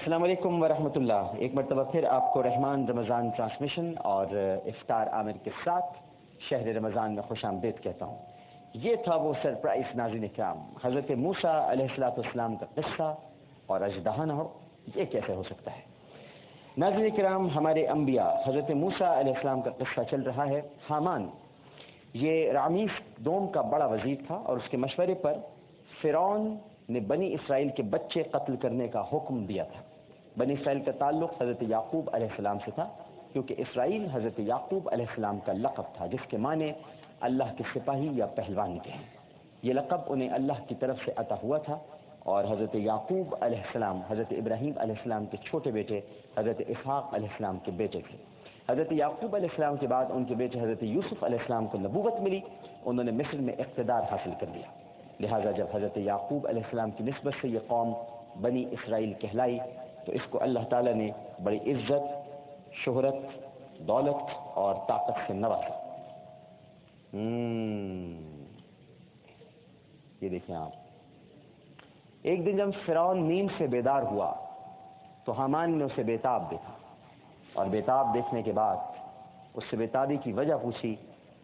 السلام علیکم ورحمۃ اللہ۔ ایک مرتبہ پھر آپ کو رحمان رمضان ٹرانسمیشن اور افطار عامر کے ساتھ شہر رمضان میں خوش آمدید کہتا ہوں۔ یہ تھا وہ سرپرائز ناظرین کرام، حضرت موسیٰ علیہ السلام کا قصہ اور اژدہا نہ ہو، یہ کیسے ہو سکتا ہے؟ ناظرین کرام، ہمارے انبیاء، حضرت موسیٰ علیہ السلام کا قصہ چل رہا ہے۔ حامان یہ رامسیس دوم کا بڑا وزیر تھا اور اس کے مشورے پر فرعون نے بنی اسرائیل کے بچے قتل کرنے کا حکم دیا تھا۔ بنی اسرائیل کا تعلق حضرت یعقوب علیہ السلام سے تھا، کیونکہ اسرائیل حضرت یعقوب علیہ السلام کا لقب تھا، جس کے معنی اللہ کے سپاہی یا پہلوان کے ہیں۔ یہ لقب انہیں اللہ کی طرف سے عطا ہوا تھا، اور حضرت یعقوب علیہ السلام حضرت ابراہیم علیہ السلام کے چھوٹے بیٹے حضرت اسحاق علیہ السلام کے بیٹے تھے۔ حضرت یعقوب علیہ السلام کے بعد ان کے بیٹے حضرت یوسف علیہ السلام کو نبوت ملی، انہوں نے مصر میں اقتدار حاصل کر لیا۔ لہٰذا جب حضرت یعقوب علیہ السلام کی نسبت سے یہ قوم بنی اسرائیل کہلائی تو اس کو اللہ تعالیٰ نے بڑی عزت، شہرت، دولت اور طاقت سے نوازا۔ یہ دیکھیں آپ، ایک دن جب فرعون نیند سے بیدار ہوا تو حامان نے اسے بیتاب دیکھا، اور بیتاب دیکھنے کے بعد اس سے بیتابی کی وجہ پوچھی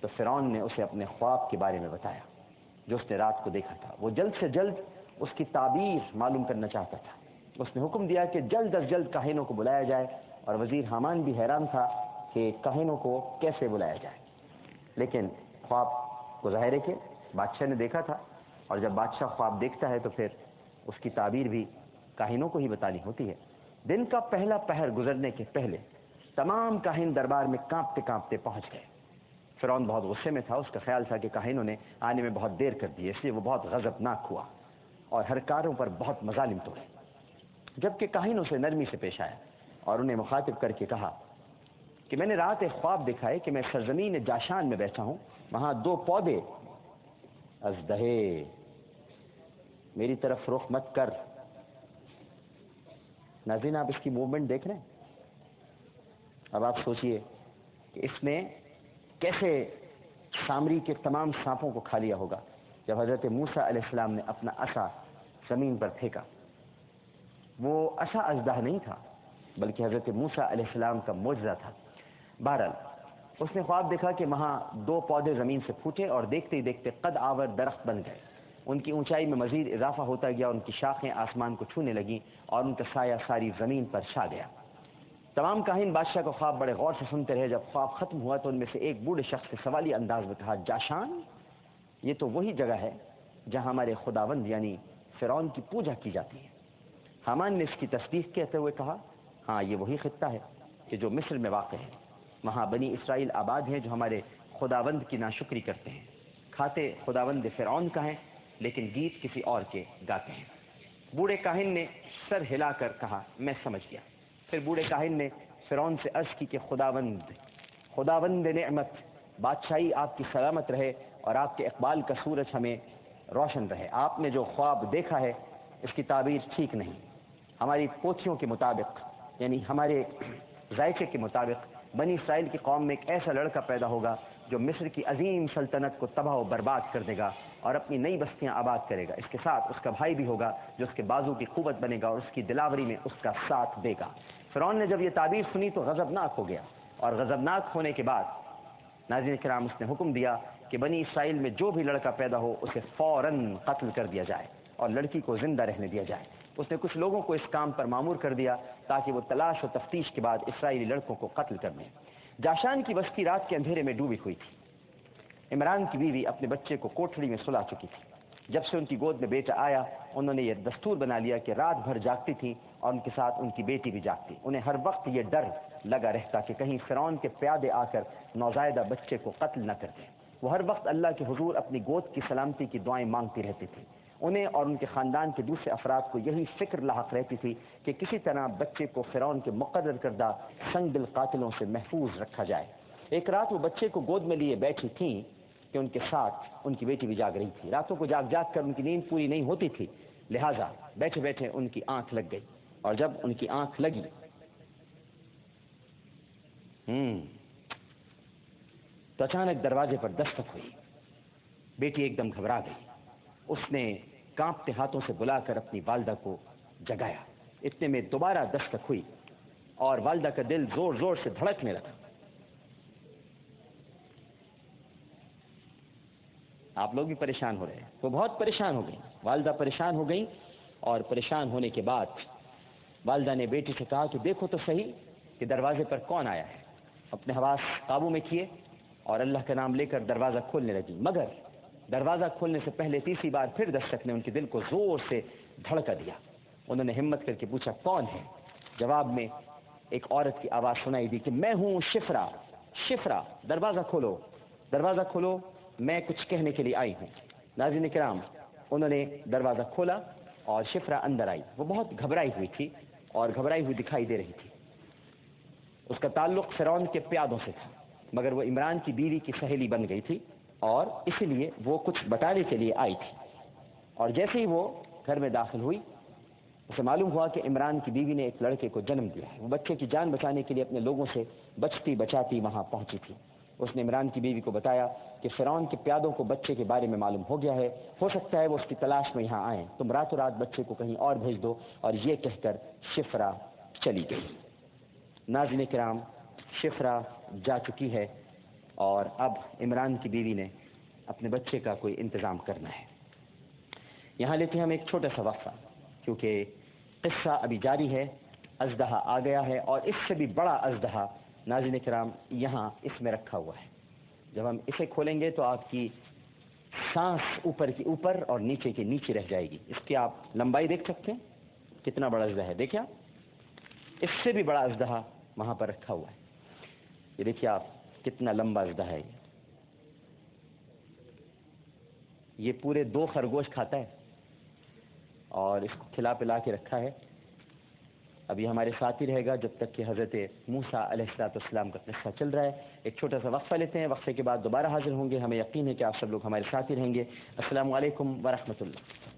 تو فرعون نے اسے اپنے خواب کے بارے میں بتایا جو اس نے رات کو دیکھا تھا۔ وہ جلد سے جلد اس کی تعبیر معلوم کرنا چاہتا تھا۔ اس نے حکم دیا کہ جلد از جلد کاہنوں کو بلایا جائے، اور وزیر حامان بھی حیران تھا کہ کاہنوں کو کیسے بلایا جائے، لیکن خواب کو ظاہر ہے کہ بادشاہ نے دیکھا تھا، اور جب بادشاہ خواب دیکھتا ہے تو پھر اس کی تعبیر بھی کاہنوں کو ہی بتانی ہوتی ہے۔ دن کا پہلا پہر گزرنے کے پہلے تمام کاہن دربار میں کانپتے کانپتے پہنچ گئے۔ فرعون بہت غصے میں تھا، اس کا خیال تھا کہ کاہنوں نے آنے میں بہت دیر کر دی، اس لیے وہ بہت غضبناک ہوا اور ہر کاروں پر بہت مظالم توڑے، جبکہ کاہنوں سے نرمی سے پیش آیا اور انہیں مخاطب کر کے کہا کہ میں نے رات ایک خواب دیکھا ہے کہ میں سرزمین جاشان میں بیٹھا ہوں، وہاں دو پودے اژدہے، میری طرف رخ مت کر۔ ناظرین آپ اس کی موومنٹ دیکھ رہے ہیں؟ اب آپ سوچئے کہ اس نے کیسے سامری کے تمام سانپوں کو کھا لیا ہوگا۔ جب حضرت موسیٰ علیہ السلام نے اپنا عصا زمین پر پھینکا، وہ عصا اژدہا نہیں تھا بلکہ حضرت موسیٰ علیہ السلام کا معجزہ تھا۔ بہرحال اس نے خواب دیکھا کہ وہاں دو پودے زمین سے پھوٹے اور دیکھتے ہی دیکھتے قد آور درخت بن گئے، ان کی اونچائی میں مزید اضافہ ہوتا گیا، ان کی شاخیں آسمان کو چھونے لگیں اور ان کا سایہ ساری زمین پر چھا گیا۔ تمام کاہن بادشاہ کا خواب بڑے غور سے سنتے رہے۔ جب خواب ختم ہوا تو ان میں سے ایک بوڑھے شخص نے سوالی انداز میں کہا، جاشان یہ تو وہی جگہ ہے جہاں ہمارے خداوند یعنی فرعون کی پوجا کی جاتی ہے۔ حامان نے اس کی تصدیق کہتے ہوئے کہا، ہاں یہ وہی خطہ ہے کہ جو مصر میں واقع ہے، وہاں بنی اسرائیل آباد ہیں جو ہمارے خداوند کی ناشکری کرتے ہیں، کھاتے خداوند فرعون کا ہیں لیکن گیت کسی اور کے گاتے ہیں۔ بوڑھے کاہن نے سر ہلا کر کہا، میں سمجھ گیا۔ پھر بوڑھے کاہن نے فرعون سے عرض کی کہ خداوند نعمت، بادشاہی آپ کی سلامت رہے اور آپ کے اقبال کا سورج ہمیں روشن رہے۔ آپ نے جو خواب دیکھا ہے اس کی تعبیر ٹھیک نہیں۔ ہماری پوتھیوں کے مطابق یعنی ہمارے ذائقے کے مطابق بنی اسرائیل کی قوم میں ایک ایسا لڑکا پیدا ہوگا جو مصر کی عظیم سلطنت کو تباہ و برباد کر دے گا اور اپنی نئی بستیاں آباد کرے گا۔ اس کے ساتھ اس کا بھائی بھی ہوگا جو اس کے بازو کی قوت بنے گا اور اس کی دلاوری میں اس کا ساتھ دے گا۔ فرعون نے جب یہ تعبیر سنی تو غضبناک ہو گیا، اور غضبناک ہونے کے بعد ناظرین کرام اس نے حکم دیا کہ بنی اسرائیل میں جو بھی لڑکا پیدا ہو اسے فوراً قتل کر دیا جائے اور لڑکی کو زندہ رہنے دیا جائے۔ اس نے کچھ لوگوں کو اس کام پر مامور کر دیا تاکہ وہ تلاش و تفتیش کے بعد اسرائیلی لڑکوں کو قتل کر دیں۔ جاشان کی بستی رات کے اندھیرے میں ڈوبی ہوئی تھی۔ عمران کی بیوی اپنے بچے کو کوٹھڑی میں سلا چکی تھی۔ جب سے ان کی گود میں بیٹا آیا انہوں نے یہ دستور بنا لیا کہ رات بھر جاگتی تھی اور ان کے ساتھ ان کی بیٹی بھی جاگتی۔ انہیں ہر وقت یہ ڈر لگا رہتا کہ کہیں فرعون کے پیادے آ کر نوزائیدہ بچے کو قتل نہ کر دیں۔ وہ ہر وقت اللہ کے حضور اپنی گود کی سلامتی کی دعائیں مانگتی رہتی تھی۔ انہیں اور ان کے خاندان کے دوسرے افراد کو یہی فکر لاحق رہتی تھی کہ کسی طرح بچے کو فرعون کے مقرر کردہ سنگ دل قاتلوں سے محفوظ رکھا جائے۔ ایک رات وہ بچے کو گود میں لیے بیٹھی تھیں کہ ان کے ساتھ ان کی بیٹی بھی جاگ رہی تھی۔ راتوں کو جاگ جاگ کر ان کی نیند پوری نہیں ہوتی تھی، لہٰذا بیٹھے بیٹھے ان کی آنکھ لگ گئی، اور جب ان کی آنکھ لگی تو اچانک دروازے پر دستک ہوئی۔ بیٹی ایک دم گھبرا گئی۔ اس نے کانپتے ہاتھوں سے بلا کر اپنی والدہ کو جگایا اتنے میں دوبارہ دستک ہوئی اور والدہ کا دل زور زور سے دھڑکنے لگا. آپ لوگ بھی پریشان ہو رہے ہیں. وہ بہت پریشان ہو گئی, والدہ پریشان ہو گئی, اور پریشان ہونے کے بعد والدہ نے بیٹی سے کہا کہ دیکھو تو صحیح کہ دروازے پر کون آیا ہے. اپنے حواس قابو میں کیے اور اللہ کا نام لے کر دروازہ کھولنے لگی, مگر دروازہ کھولنے سے پہلے تیسری بار پھر دستک نے ان کے دل کو زور سے دھڑکا دیا. انہوں نے ہمت کر کے پوچھا کون ہے. جواب میں ایک عورت کی آواز سنائی دی کہ میں ہوں شفرا. شفرا, دروازہ کھولو, دروازہ کھولو, میں کچھ کہنے کے لیے آئی ہوں. ناظرین کرام, انہوں نے دروازہ کھولا اور شفرا اندر آئی. وہ بہت گھبرائی ہوئی تھی اور گھبرائی ہوئی دکھائی دے رہی تھی. اس کا تعلق فرعون کے پیادوں سے تھا, مگر وہ عمران کی بیوی کی سہیلی بن گئی تھی اور اسی لیے وہ کچھ بتانے کے لیے آئی تھی. اور جیسے ہی وہ گھر میں داخل ہوئی, اسے معلوم ہوا کہ عمران کی بیوی نے ایک لڑکے کو جنم دیا ہے. وہ بچے کی جان بچانے کے لیے اپنے لوگوں سے بچتی بچاتی وہاں پہنچی تھی. اس نے عمران کی بیوی کو بتایا کہ فرعون کے پیادوں کو بچے کے بارے میں معلوم ہو گیا ہے, ہو سکتا ہے وہ اس کی تلاش میں یہاں آئیں, تم راتوں رات بچے کو کہیں اور بھیج دو. اور یہ کہہ کر شفرا چلی گئی. ناظرین کرام, شفرا جا چکی ہے اور اب عمران کی بیوی نے اپنے بچے کا کوئی انتظام کرنا ہے. یہاں لیتے ہیں ہم ایک چھوٹا سا وقفہ, کیونکہ قصہ ابھی جاری ہے. اژدہا آ گیا ہے اور اس سے بھی بڑا اژدہا ناظرین کرام یہاں اس میں رکھا ہوا ہے. جب ہم اسے کھولیں گے تو آپ کی سانس اوپر کی اوپر اور نیچے کی نیچے رہ جائے گی. اس کی آپ لمبائی دیکھ سکتے ہیں کتنا بڑا اژدہا ہے. دیکھیں, اس سے بھی بڑا اژدہا وہاں پر رکھا ہوا ہے. یہ دیکھیے آپ کتنا لمبا اژدہا ہے. یہ پورے 2 خرگوش کھاتا ہے اور اس کو کھلا پلا کے رکھا ہے. ابھی ہمارے ساتھ ہی رہے گا جب تک کہ حضرت موسیٰ علیہ السلام کا قصہ چل رہا ہے. ایک چھوٹا سا وقفہ لیتے ہیں, وقفے کے بعد دوبارہ حاضر ہوں گے. ہمیں یقین ہے کہ آپ سب لوگ ہمارے ساتھ ہی رہیں گے. السلام علیکم ورحمۃ اللہ.